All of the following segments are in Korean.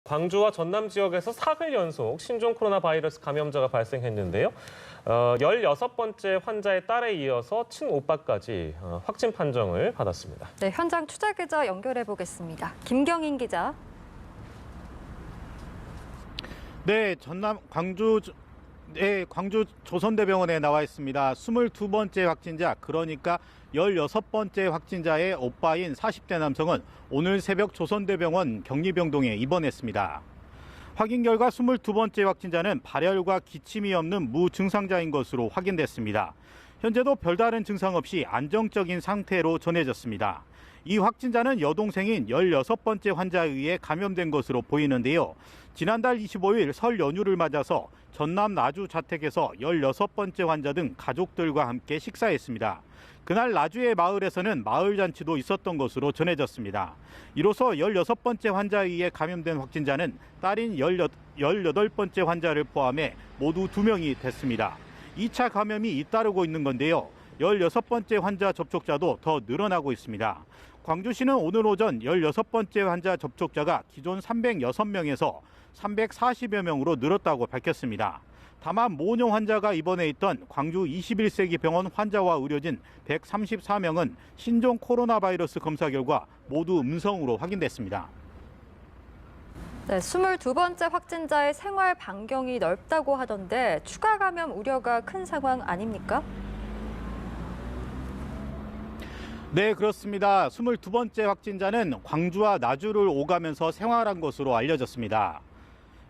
광주와 전남 지역에서 사흘 연속 신종 코로나 바이러스 감염자가 발생했는데요. 16번째 환자의 딸에 이어서 친오빠까지 확진 판정을 받았습니다. 네, 현장 취재 기자 연결해 보겠습니다. 김경인 기자. 네, 광주 조선대병원에 나와 있습니다. 22번째 확진자, 그러니까 16번째 확진자의 오빠인 40대 남성은 오늘 새벽 조선대병원 격리병동에 입원했습니다. 확인 결과 22번째 확진자는 발열과 기침이 없는 무증상자인 것으로 확인됐습니다. 현재도 별다른 증상 없이 안정적인 상태로 전해졌습니다. 이 확진자는 여동생인 16번째 환자에 의해 감염된 것으로 보이는데요. 지난달 25일 설 연휴를 맞아서 전남 나주 자택에서 16번째 환자 등 가족들과 함께 식사했습니다. 그날 나주의 마을에서는 마을 잔치도 있었던 것으로 전해졌습니다. 이로써 16번째 환자에 의해 감염된 확진자는 딸인 18번째 환자를 포함해 모두 2명이 됐습니다. 2차 감염이 잇따르고 있는 건데요. 16번째 환자 접촉자도 더 늘어나고 있습니다. 광주시는 오늘 오전 16번째 환자 접촉자가 기존 306명에서 340여 명으로 늘었다고 밝혔습니다. 다만 모녀 환자가 입원해 있던 광주 21세기 병원 환자와 의료진 134명은 신종 코로나 바이러스 검사 결과 모두 음성으로 확인됐습니다. 네, 22번째 확진자의 생활 반경이 넓다고 하던데 추가 감염 우려가 큰 상황 아닙니까? 네, 그렇습니다. 22번째 확진자는 광주와 나주를 오가면서 생활한 것으로 알려졌습니다.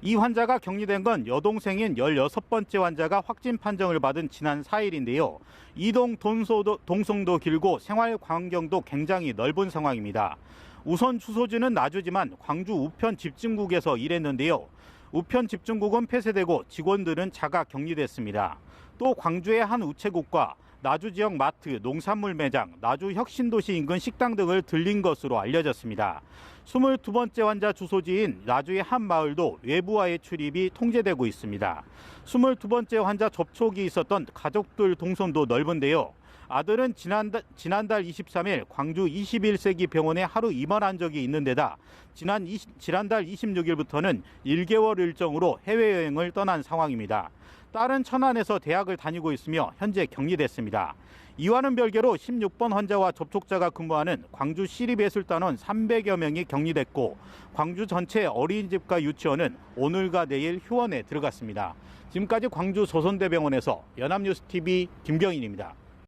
이 환자가 격리된 건 여동생인 16번째 환자가 확진 판정을 받은 지난 4일인데요. 이동 동선도 길고 생활 반경도 굉장히 넓은 상황입니다. 우선 주소지는 나주지만 광주 우편 집중국에서 일했는데요. 우편 집중국은 폐쇄되고 직원들은 자가 격리됐습니다. 또 광주의 한 우체국과 나주 지역 마트, 농산물 매장, 나주 혁신도시 인근 식당 등을 들린 것으로 알려졌습니다. 22번째 환자 주소지인 나주의 한 마을도 외부와의 출입이 통제되고 있습니다. 22번째 환자 접촉이 있었던 가족들 동선도 넓은데요. 아들은 지난달 23일 광주 21세기 병원에 하루 입원한 적이 있는 데다 지난달 26일부터는 1개월 일정으로 해외여행을 떠난 상황입니다. 딸은 천안에서 대학을 다니고 있으며 현재 격리됐습니다. 이와는 별개로 16번 환자와 접촉자가 근무하는 광주 시립예술단원 300여 명이 격리됐고 광주 전체 어린이집과 유치원은 오늘과 내일 휴원에 들어갔습니다. 지금까지 광주 조선대병원에서 연합뉴스TV 김경인입니다.